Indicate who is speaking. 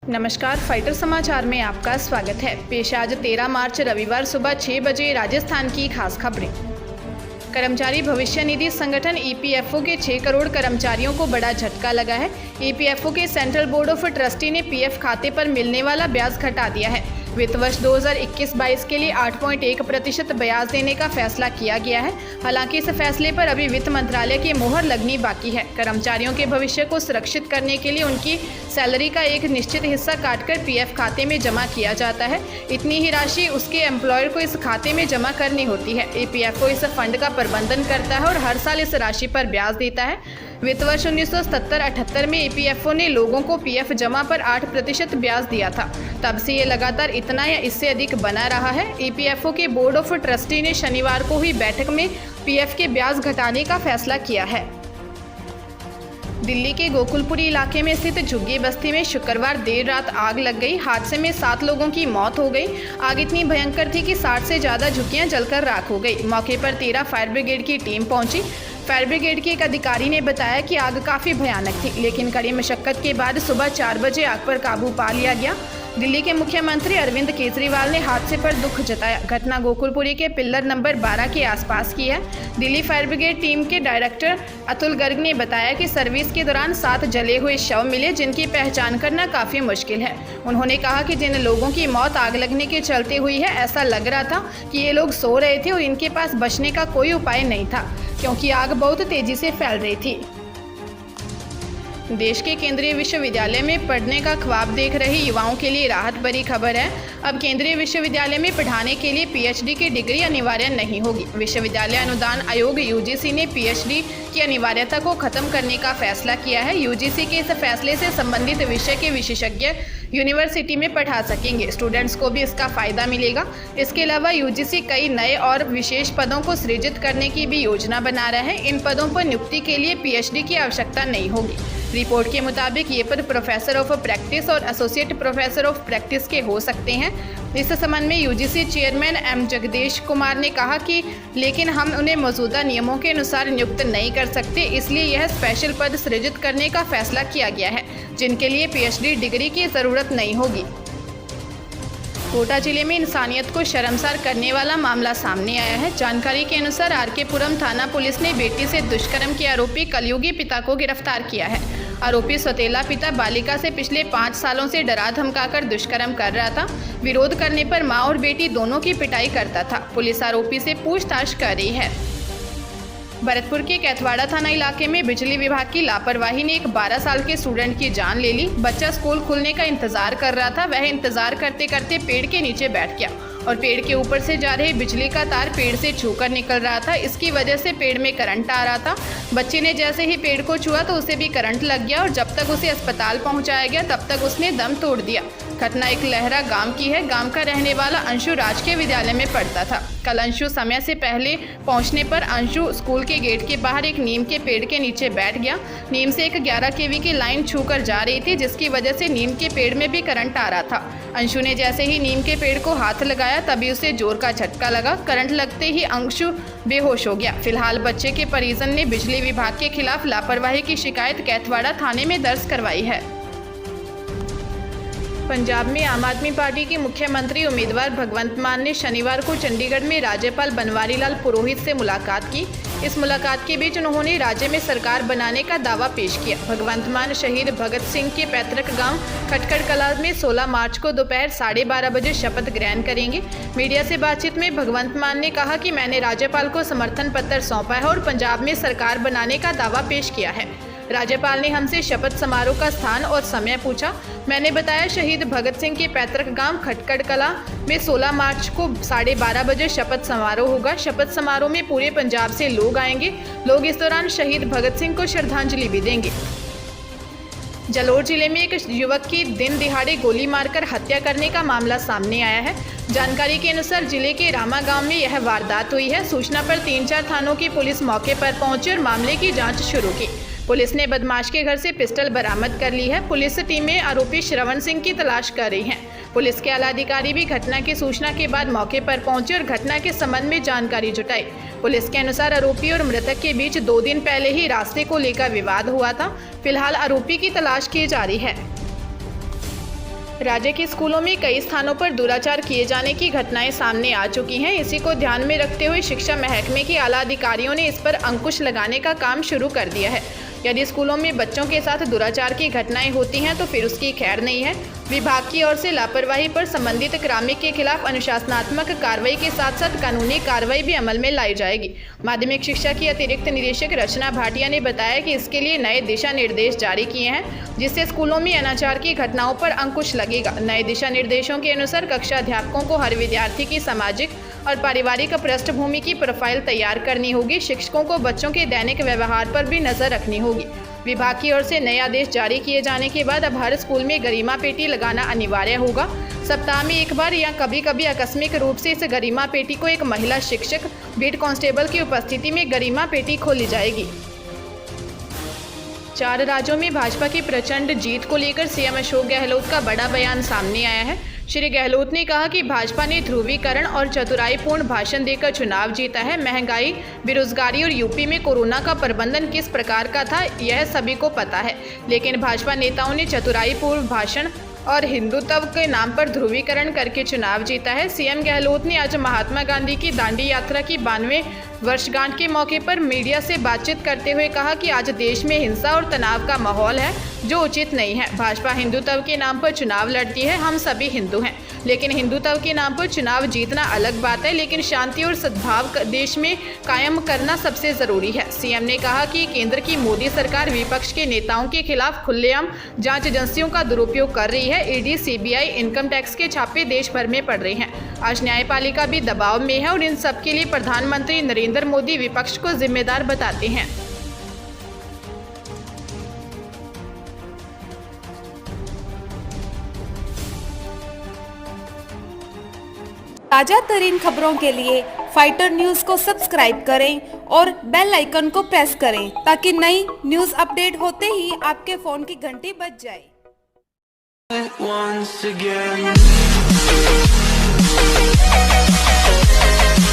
Speaker 1: नमस्कार, फाइटर समाचार में आपका स्वागत है। पेश आज 13 मार्च रविवार सुबह 6 बजे राजस्थान की खास खबरें। कर्मचारी भविष्य निधि संगठन ईपीएफओ के 6 करोड़ कर्मचारियों को बड़ा झटका लगा है। ईपीएफओ के सेंट्रल बोर्ड ऑफ ट्रस्टी ने पीएफ खाते पर मिलने वाला ब्याज घटा दिया है। वित्त वर्ष 2021-22 के लिए 8.1% ब्याज देने का फैसला किया गया है। हालांकि इस फैसले पर अभी वित्त मंत्रालय की मोहर लगनी बाकी है। कर्मचारियों के भविष्य को सुरक्षित करने के लिए उनकी सैलरी का एक निश्चित हिस्सा काटकर पीएफ खाते में जमा किया जाता है। इतनी ही राशि उसके एम्प्लॉयर को इस खाते में जमा करनी होती है। ईपीएफओ इस फंड का प्रबंधन करता है और हर साल इस राशि पर ब्याज देता है। वित्त वर्ष 1977-78 में ईपीएफओ ने लोगों को पीएफ जमा पर 8% ब्याज दिया था। तब से ये लगातार इतना या इससे अधिक बना रहा है। ईपीएफओ के बोर्ड ऑफ ट्रस्टी ने शनिवार को हुई बैठक में पीएफ के ब्याज घटाने का फैसला किया है। दिल्ली के गोकुलपुरी इलाके में स्थित झुग्गी बस्ती में शुक्रवार देर रात आग लग गई। हादसे में 7 लोगों की मौत हो गई। आग इतनी भयंकर थी कि 60 से ज़्यादा झुग्गियां जलकर राख हो गई। मौके पर 13 फायर ब्रिगेड की टीम पहुंची। फायर ब्रिगेड के एक अधिकारी ने बताया कि आग काफ़ी भयानक थी, लेकिन कड़ी मशक्कत के बाद सुबह 4 बजे आग पर काबू पा लिया गया। दिल्ली के मुख्यमंत्री अरविंद केजरीवाल ने हादसे पर दुख जताया। घटना गोकुलपुरी के पिल्लर नंबर 12 के आसपास की है। दिल्ली फायर ब्रिगेड टीम के डायरेक्टर अतुल गर्ग ने बताया कि सर्विस के दौरान 7 जले हुए शव मिले, जिनकी पहचान करना काफ़ी मुश्किल है। उन्होंने कहा कि जिन लोगों की मौत आग लगने के चलते हुई है, ऐसा लग रहा था कि ये लोग सो रहे थे और इनके पास बचने का कोई उपाय नहीं था, क्योंकि आग बहुत तेज़ी से फैल रही थी। देश के केंद्रीय विश्वविद्यालय में पढ़ने का ख्वाब देख रहे युवाओं के लिए राहत भरी खबर है। अब केंद्रीय विश्वविद्यालय में पढ़ाने के लिए पीएचडी की डिग्री अनिवार्य नहीं होगी। विश्वविद्यालय अनुदान आयोग यूजीसी ने पीएचडी की अनिवार्यता को खत्म करने का फैसला किया है। यूजीसी के इस फैसले से संबंधित विषय के विशेषज्ञ यूनिवर्सिटी में पढ़ा सकेंगे। स्टूडेंट्स को भी इसका फायदा मिलेगा। इसके अलावा यूजीसी कई नए और विशेष पदों को सृजित करने की भी योजना बना रहा है। इन पदों पर नियुक्ति के लिए पीएचडी की आवश्यकता नहीं होगी। रिपोर्ट के मुताबिक ये पद प्रोफेसर ऑफ प्रैक्टिस और एसोसिएट प्रोफेसर ऑफ प्रैक्टिस के हो सकते हैं। इस संबंध में UGC chairman M Jagadish Kumar ने कहा कि लेकिन हम उन्हें मौजूदा नियमों के अनुसार नियुक्त नहीं कर सकते, इसलिए यह स्पेशल पद सृजित करने का फैसला किया गया है, जिनके लिए पीएचडी डिग्री की ज़रूरत नहीं होगी। कोटा जिले में इंसानियत को शर्मसार करने वाला मामला सामने आया है। जानकारी के अनुसार आरकेपुरम थाना पुलिस ने बेटी से दुष्कर्म के आरोपी कलयुगी पिता को गिरफ्तार किया है। आरोपी सौतेला पिता बालिका से पिछले 5 सालों से डरा धमकाकर दुष्कर्म कर रहा था। विरोध करने पर मां और बेटी दोनों की पिटाई करता था। पुलिस आरोपी से पूछताछ कर रही है। भरतपुर के कैथवाड़ा थाना इलाके में बिजली विभाग की लापरवाही ने एक 12 साल के स्टूडेंट की जान ले ली। बच्चा स्कूल खुलने का इंतजार कर रहा था। वह इंतजार करते करते पेड़ के नीचे बैठ गया और पेड़ के ऊपर से जा रहे बिजली का तार पेड़ से छूकर निकल रहा था। इसकी वजह से पेड़ में करंट आ रहा था। बच्चे ने जैसे ही पेड़ को छुआ तो उसे भी करंट लग गया और जब तक उसे अस्पताल पहुंचाया गया तब तक उसने दम तोड़ दिया। घटना एक लहरा गांव की है। गांव का रहने वाला अंशु राजकीय विद्यालय में पढ़ता था। कल अंशु समय से पहले पहुंचने पर अंशु स्कूल के गेट के बाहर एक नीम के पेड़ के नीचे बैठ गया। नीम से एक 11 केवी की लाइन छूकर जा रही थी, जिसकी वजह से नीम के पेड़ में भी करंट आ रहा था। अंशु ने जैसे ही नीम के पेड़ को हाथ लगाया तभी उसे जोर का झटका लगा। करंट लगते ही अंशु बेहोश हो गया। फिलहाल बच्चे के परिजन ने बिजली विभाग के खिलाफ लापरवाही की शिकायत कैथवाड़ा थाने में दर्ज करवाई है। पंजाब में आम आदमी पार्टी के मुख्यमंत्री उम्मीदवार भगवंत मान ने शनिवार को चंडीगढ़ में राज्यपाल बनवारी लाल पुरोहित से मुलाकात की। इस मुलाकात के बीच उन्होंने राज्य में सरकार बनाने का दावा पेश किया। भगवंत मान शहीद भगत सिंह के पैतृक गांव खटकड़ कला में 16 मार्च को दोपहर 12:30 बजे शपथ ग्रहण करेंगे। मीडिया से बातचीत में भगवंत मान ने कहा कि मैंने राज्यपाल को समर्थन पत्र सौंपा है और पंजाब में सरकार बनाने का दावा पेश किया है। राज्यपाल ने हमसे शपथ समारोह का स्थान और समय पूछा। मैंने बताया शहीद भगत सिंह के पैतृक गांव खटकड़ कला में 16 मार्च को 12:30 बजे शपथ समारोह होगा। शपथ समारोह में पूरे पंजाब से लोग आएंगे। लोग इस दौरान शहीद भगत सिंह को श्रद्धांजलि भी देंगे। जलोर जिले में एक युवक की दिन दिहाड़े गोली मारकर हत्या करने का मामला सामने आया है। जानकारी के अनुसार जिले के रामा गांव में यह वारदात हुई है। सूचना पर 3-4 थानों की पुलिस मौके पर पहुंची और मामले की जांच शुरू की। पुलिस ने बदमाश के घर से पिस्टल बरामद कर ली है। पुलिस टीमें आरोपी श्रवण सिंह की तलाश कर रही हैं। पुलिस के आला अधिकारी भी घटना की सूचना के बाद मौके पर पहुंचे और घटना के संबंध में जानकारी जुटाई। पुलिस के अनुसार आरोपी और मृतक के बीच 2 दिन पहले ही रास्ते को लेकर विवाद हुआ था। फिलहाल आरोपी की तलाश की जा रही है। राज्य के स्कूलों में कई स्थानों पर दुराचार किए जाने की घटनाएं सामने आ चुकी हैं। इसी को ध्यान में रखते हुए शिक्षा महकमे के आला अधिकारियों ने इस पर अंकुश लगाने का काम शुरू कर दिया है। यदि स्कूलों में बच्चों के साथ दुराचार की घटनाएं होती हैं तो फिर उसकी खैर नहीं है। विभाग की ओर से लापरवाही पर संबंधित कार्मिक के खिलाफ अनुशासनात्मक कार्रवाई के साथ साथ कानूनी कार्रवाई भी अमल में लाई जाएगी। माध्यमिक शिक्षा की अतिरिक्त निदेशक रचना भाटिया ने बताया कि इसके लिए नए दिशा निर्देश जारी किए हैं, जिससे स्कूलों में अनाचार की घटनाओं पर अंकुश लगेगा। नए दिशा निर्देशों के अनुसार कक्षा अध्यापकों को हर विद्यार्थी की सामाजिक और पारिवारिक पृष्ठभूमि की प्रोफाइल तैयार करनी होगी। शिक्षकों को बच्चों के दैनिक व्यवहार पर भी नजर रखनी होगी। विभाग की ओर से नए आदेश जारी किए जाने के बाद अब हर स्कूल में गरिमा पेटी लगाना अनिवार्य होगा। सप्ताह में एक बार या कभी कभी आकस्मिक रूप से इस गरिमा पेटी को एक महिला शिक्षक बीट कांस्टेबल की उपस्थिति में गरिमा पेटी खोली जाएगी। 4 राज्यों में भाजपा की प्रचंड जीत को लेकर सीएम अशोक गहलोत का बड़ा बयान सामने आया है। श्री गहलोत ने कहा कि भाजपा ने ध्रुवीकरण और चतुराईपूर्ण भाषण देकर चुनाव जीता है। महंगाई, बेरोजगारी और यूपी में कोरोना का प्रबंधन किस प्रकार का था, यह सभी को पता है, लेकिन भाजपा नेताओं ने चतुराईपूर्ण भाषण और हिंदुत्व के नाम पर ध्रुवीकरण करके चुनाव जीता है। सीएम गहलोत ने आज महात्मा गांधी की दांडी यात्रा की 92वें वर्षगांठ के मौके पर मीडिया से बातचीत करते हुए कहा कि आज देश में हिंसा और तनाव का माहौल है, जो उचित नहीं है। भाजपा हिंदुत्व के नाम पर चुनाव लड़ती है। हम सभी हिंदू हैं, लेकिन हिंदुत्व के नाम पर चुनाव जीतना अलग बात है, लेकिन शांति और सद्भाव देश में कायम करना सबसे जरूरी है। सीएम ने कहा कि केंद्र की मोदी सरकार विपक्ष के नेताओं के खिलाफ खुलेआम जांच एजेंसियों का दुरुपयोग कर रही है। ईडी, सीबीआई, इनकम टैक्स के छापे देश भर में पड़ रहे हैं। आज न्यायपालिका भी दबाव में है और इन सब के लिए प्रधानमंत्री नरेंद्र मोदी विपक्ष को जिम्मेदार बताते हैं।
Speaker 2: ताजा तरीन खबरों के लिए फाइटर न्यूज को सब्सक्राइब करें और बेल आइकन को प्रेस करें ताकि नई न्यूज अपडेट होते ही आपके फोन की घंटी बज जाए। Once again